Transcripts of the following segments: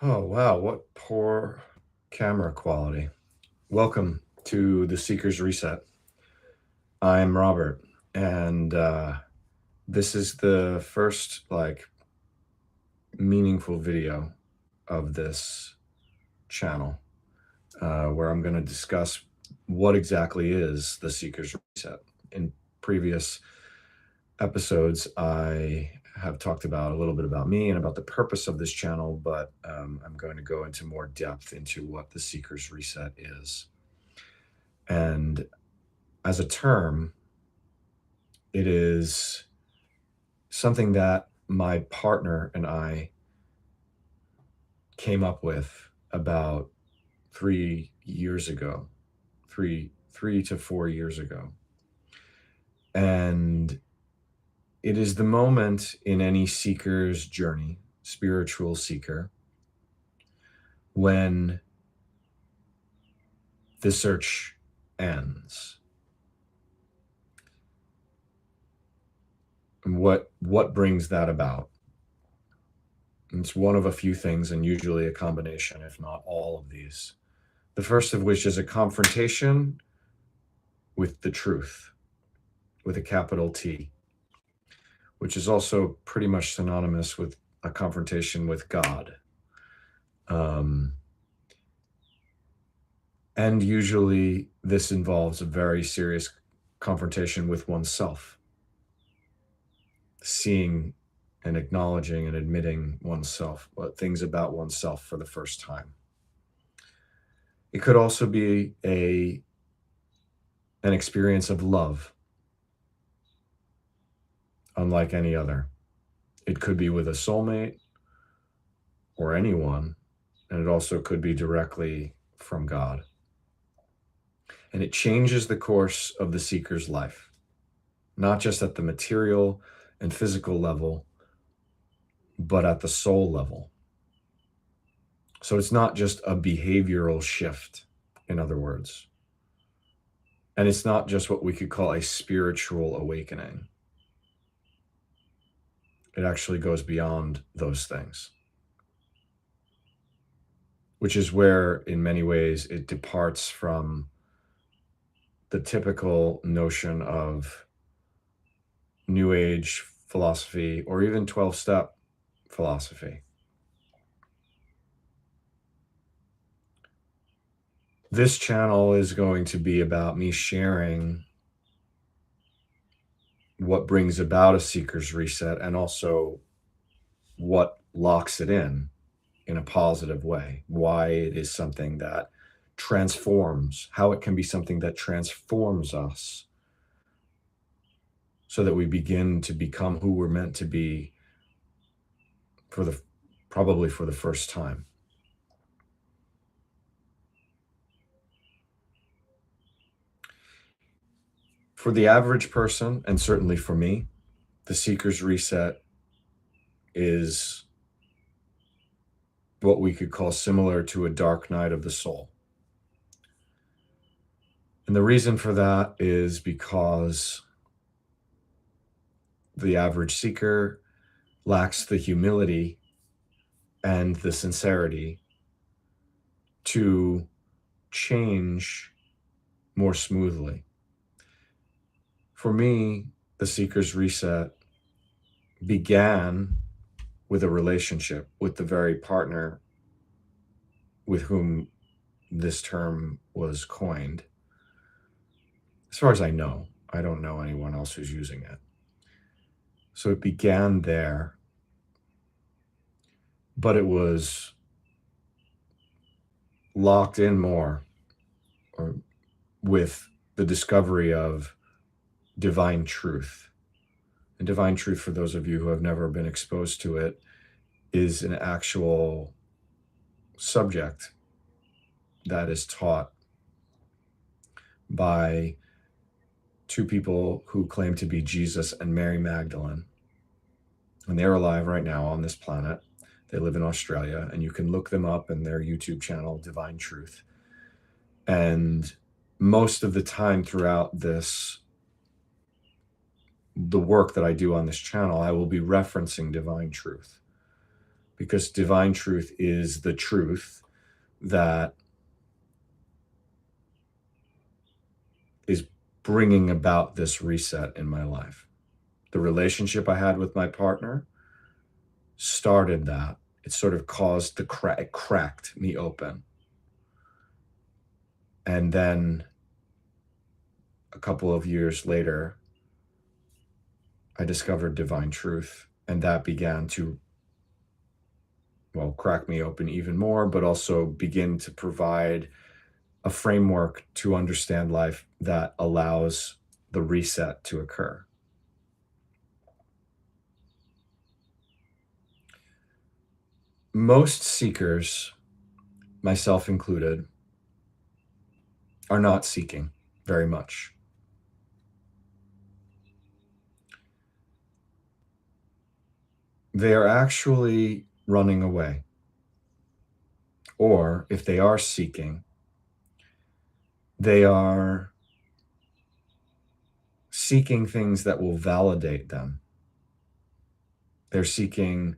Oh, wow, what poor camera quality. Welcome to the Seeker's Reset. I'm Robert, and this is the first meaningful video of this channel, where I'm going to discuss what exactly is the Seeker's Reset. In previous episodes, I have talked about a little bit about me and about the purpose of this channel, but I'm going to go into more depth into what the Seeker's Reset is. And as a term, it is something that my partner and I came up with about 3 years ago, three to 4 years ago. And it is the moment in any seeker's journey, spiritual seeker, when the search ends. And what brings that about? It's one of a few things, and usually a combination, if not all of these. The first of which is a confrontation with the truth, with a capital T, which is also pretty much synonymous with a confrontation with God. And usually this involves a very serious confrontation with oneself, seeing and acknowledging and admitting oneself, things about oneself for the first time. It could also be an experience of love, unlike any other. It could be with a soulmate or anyone, and it also could be directly from God. And it changes the course of the seeker's life, not just at the material and physical level, but at the soul level. So it's not just a behavioral shift, in other words. And it's not just what we could call a spiritual awakening. It actually goes beyond those things, which is where, in many ways, it departs from the typical notion of New Age philosophy or even 12-step philosophy. This channel is going to be about me sharing what brings about a seeker's reset and also what locks it in a positive way, why it is something that transforms, how it can be something that transforms us so that we begin to become who we're meant to be probably for the first time. For the average person, and certainly for me, the seeker's reset is what we could call similar to a dark night of the soul. And the reason for that is because the average seeker lacks the humility and the sincerity to change more smoothly. For me, the seeker's reset began with a relationship with the very partner with whom this term was coined. As far as I know, I don't know anyone else who's using it. So it began there, but it was locked in more with the discovery of divine truth. And divine truth, for those of you who have never been exposed to it, is an actual subject that is taught by two people who claim to be Jesus and Mary Magdalene. And they're alive right now on this planet. They live in Australia, and you can look them up in their YouTube channel, Divine Truth. And most of the time throughout the work that I do on this channel, I will be referencing divine truth because divine truth is the truth that is bringing about this reset in my life. The relationship I had with my partner started that. It sort of caused it cracked me open. And then a couple of years later, I discovered divine truth, and that began to, well, crack me open even more, but also begin to provide a framework to understand life that allows the reset to occur. Most seekers, myself included, are not seeking very much. They are actually running away. Or if they are seeking, they are seeking things that will validate them. They're seeking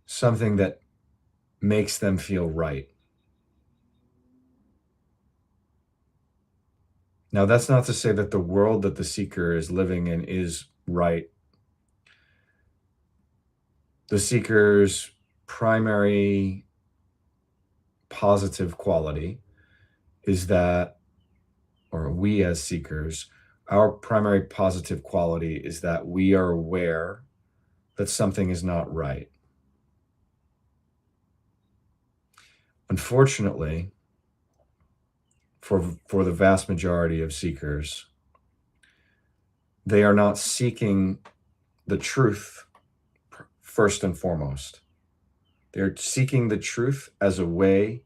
something that makes them feel right. Now, that's not to say that the world that the seeker is living in is right. The seeker's primary positive quality is that, or we as seekers, our primary positive quality is that we are aware that something is not right. Unfortunately, for the vast majority of seekers, they are not seeking the truth first and foremost. They're seeking the truth as a way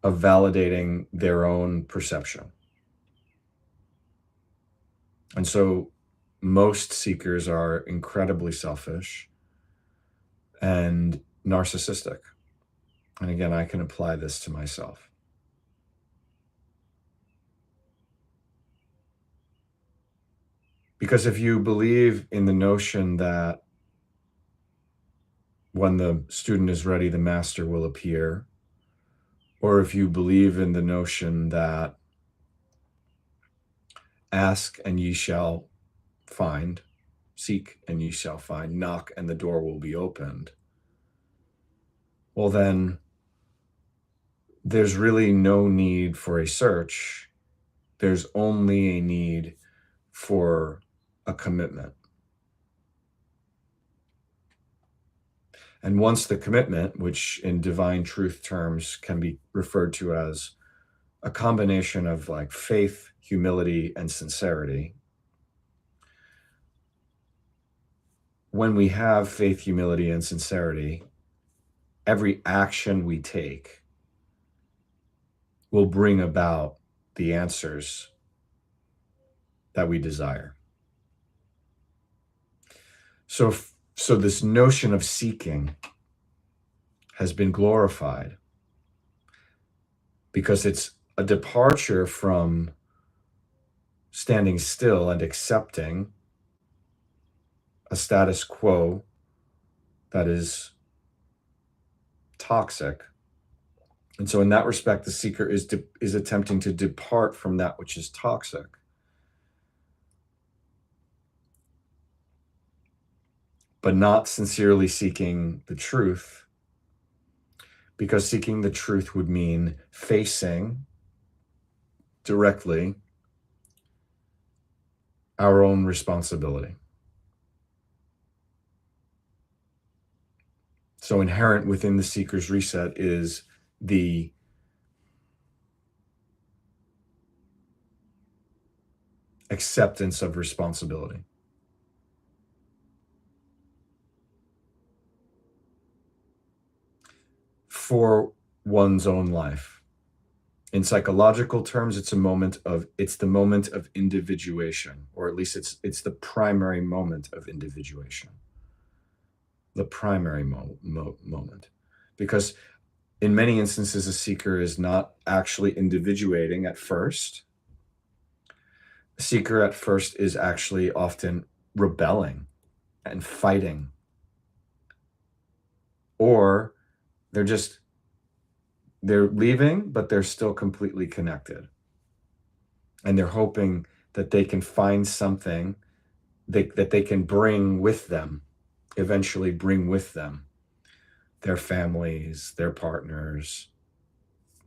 of validating their own perception. And so most seekers are incredibly selfish and narcissistic. And again, I can apply this to myself. Because if you believe in the notion that when the student is ready, the master will appear, or if you believe in the notion that ask and ye shall find, seek and ye shall find, knock and the door will be opened, well then there's really no need for a search. There's only a need for a commitment. And once the commitment, which in divine truth terms can be referred to as a combination of like faith, humility, and sincerity. When we have faith, humility, and sincerity, every action we take will bring about the answers that we desire. So this notion of seeking has been glorified because it's a departure from standing still and accepting a status quo that is toxic. And so in that respect, the seeker is attempting to depart from that which is toxic. But not sincerely seeking the truth, because seeking the truth would mean facing directly our own responsibility. So inherent within the seeker's reset is the acceptance of responsibility. For one's own life. In psychological terms, it's the moment of individuation, or at least it's the primary moment of individuation. The primary moment. Because in many instances, a seeker is not actually individuating at first. A seeker at first is actually often rebelling and fighting or they're leaving, but they're still completely connected. And they're hoping that they can find something that they can bring with them, eventually bring with them their families, their partners,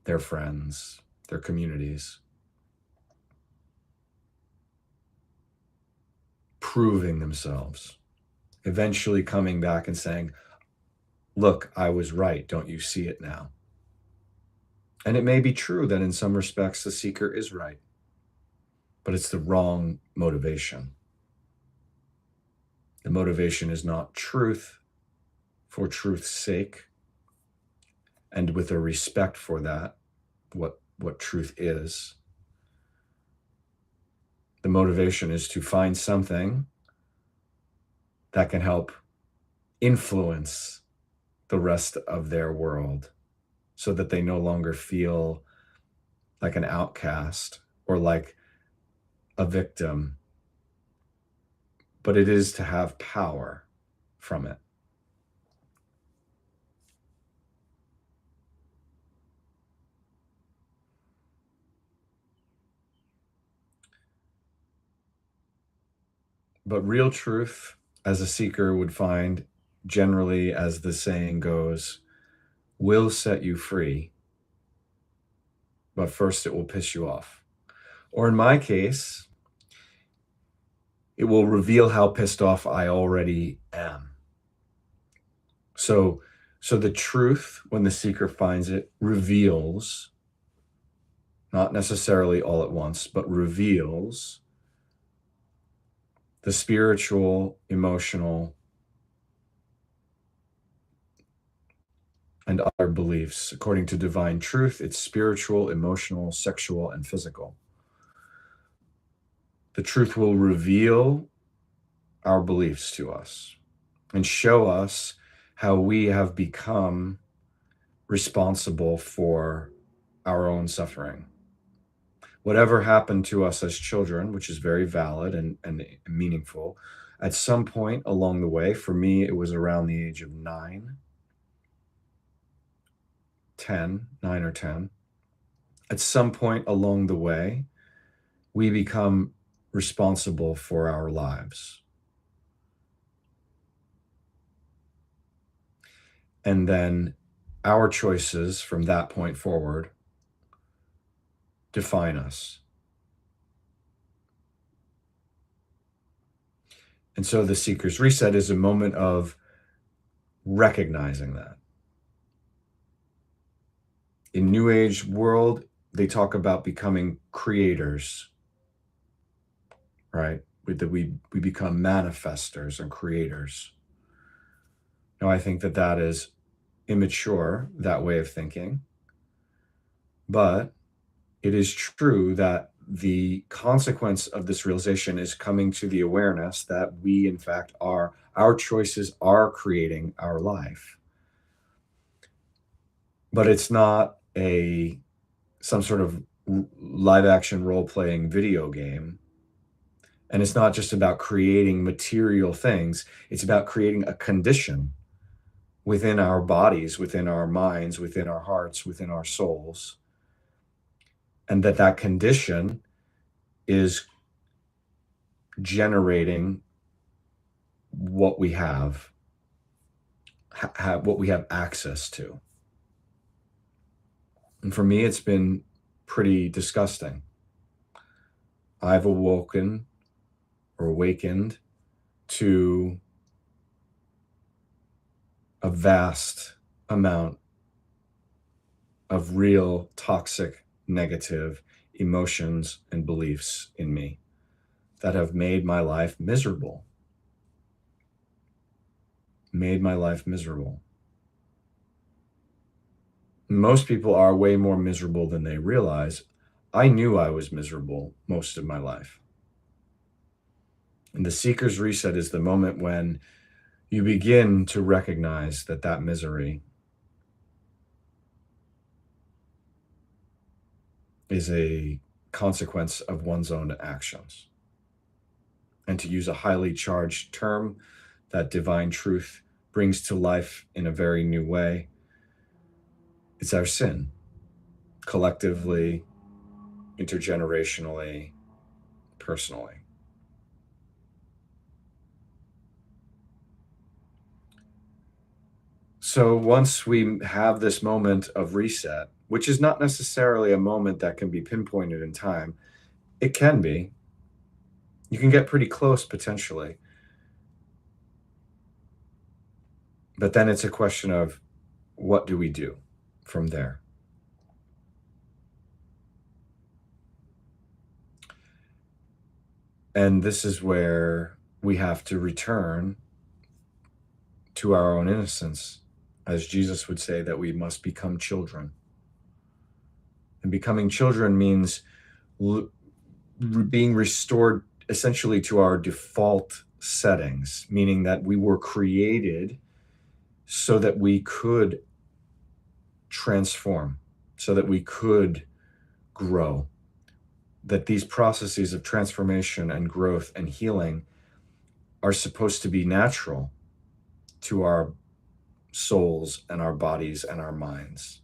their friends, their communities, proving themselves, eventually coming back and saying, look, I was right. Don't you see it now? And it may be true that in some respects the seeker is right, but it's the wrong motivation. The motivation is not truth for truth's sake and with a respect for that, what truth is. The motivation is to find something that can help influence the rest of their world so that they no longer feel like an outcast or like a victim, but it is to have power from it. But real truth, as a seeker would find, generally, as the saying goes, will set you free, but first it will piss you off. Or in my case, it will reveal how pissed off I already am. So the truth, when the seeker finds it, reveals, not necessarily all at once, but reveals the spiritual, emotional, and other beliefs. According to divine truth, it's spiritual, emotional, sexual, and physical. The truth will reveal our beliefs to us and show us how we have become responsible for our own suffering. Whatever happened to us as children, which is very valid and meaningful, at some point along the way, for me, it was around the age of 9 or 10. At some point along the way, we become responsible for our lives. And then our choices from that point forward define us. And so the Seeker's Reset is a moment of recognizing that. In New Age world, they talk about becoming creators, right? That we become manifestors and creators. Now, I think that is immature, that way of thinking. But it is true that the consequence of this realization is coming to the awareness that we, in fact, our choices are creating our life. But it's not some sort of live action role playing video game. And it's not just about creating material things. It's about creating a condition within our bodies, within our minds, within our hearts, within our souls. And that condition is generating what we have access to. And for me, it's been pretty disgusting. I've awakened to a vast amount of real toxic, negative emotions and beliefs in me that have made my life miserable. Most people are way more miserable than they realize. I knew I was miserable most of my life. And the Seeker's Reset is the moment when you begin to recognize that misery is a consequence of one's own actions. And to use a highly charged term that divine truth brings to life in a very new way, it's our sin, collectively, intergenerationally, personally. So once we have this moment of reset, which is not necessarily a moment that can be pinpointed in time, it can be. You can get pretty close potentially. But then it's a question of what do we do from there? And this is where we have to return to our own innocence, as Jesus would say that we must become children. And becoming children means being restored essentially to our default settings, meaning that we were created so that we could transform, so that we could grow, that these processes of transformation and growth and healing are supposed to be natural to our souls and our bodies and our minds.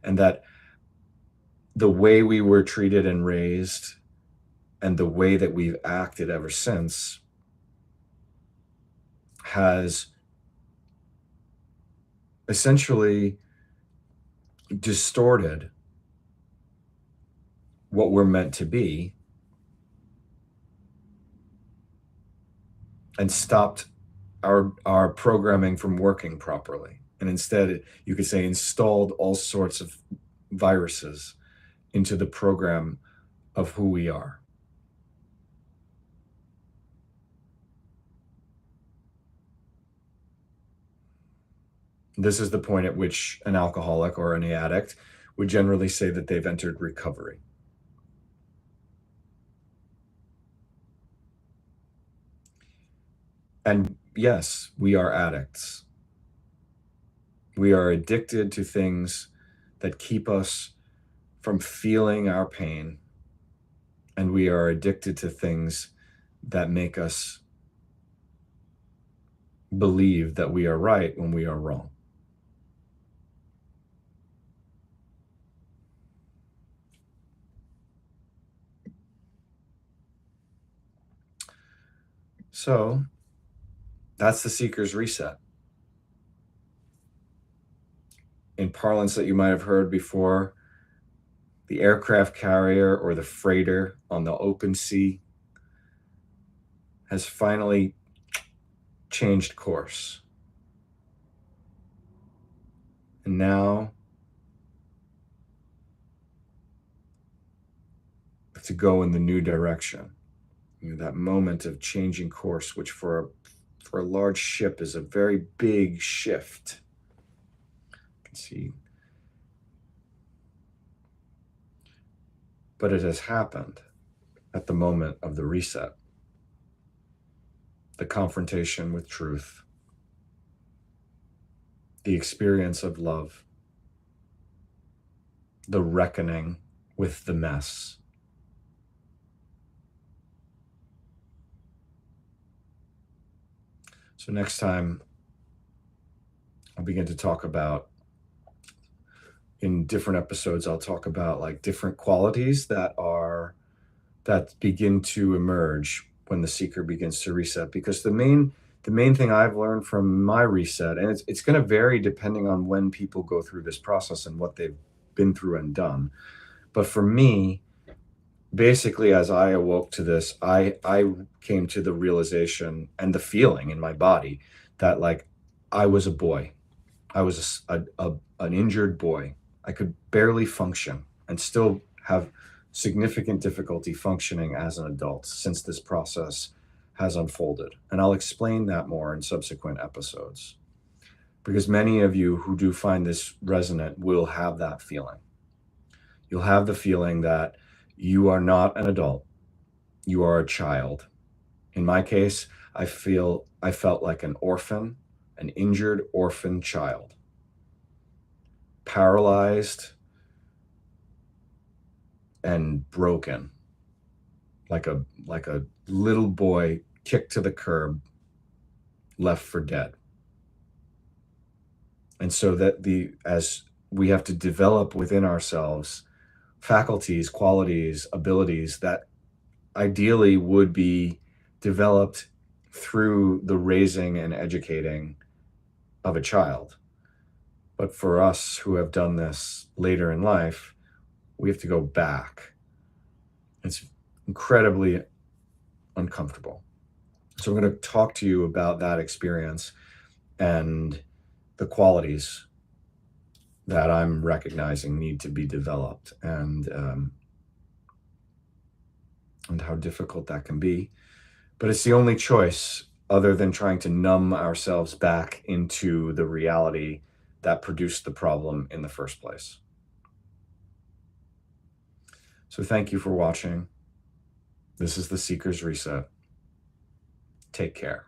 And that the way we were treated and raised and the way that we've acted ever since has essentially distorted what we're meant to be and stopped our programming from working properly. And instead, you could say, installed all sorts of viruses into the program of who we are. This is the point at which an alcoholic or an addict would generally say that they've entered recovery. And yes, we are addicts. We are addicted to things that keep us from feeling our pain, and we are addicted to things that make us believe that we are right when we are wrong. So that's the seeker's reset. In parlance that you might have heard before, the aircraft carrier or the freighter on the open sea has finally changed course. And now to go in the new direction. You know, that moment of changing course, which for a large ship is a very big shift. You can see. But it has happened at the moment of the reset. The confrontation with truth. The experience of love. The reckoning with the mess. So next time, I'll begin to talk about, in different episodes, I'll talk about like different qualities that begin to emerge when the seeker begins to reset. Because the main thing I've learned from my reset, and it's going to vary depending on when people go through this process and what they've been through and done. But for me, basically, as I awoke to this, I came to the realization and the feeling in my body that like I was a boy. I was an injured boy. I could barely function and still have significant difficulty functioning as an adult since this process has unfolded. And I'll explain that more in subsequent episodes, because many of you who do find this resonant will have that feeling. You'll have the feeling that you are not an adult. You are a child. In my case, I felt like an orphan, an injured orphan child, paralyzed and broken, like a little boy kicked to the curb, left for dead. And so that as we have to develop within ourselves faculties, qualities, abilities that ideally would be developed through the raising and educating of a child. But for us who have done this later in life, we have to go back. It's incredibly uncomfortable. So I'm going to talk to you about that experience and the qualities that I'm recognizing need to be developed, and how difficult that can be. But it's the only choice other than trying to numb ourselves back into the reality that produced the problem in the first place. So thank you for watching. This is the Seeker's Reset. Take care.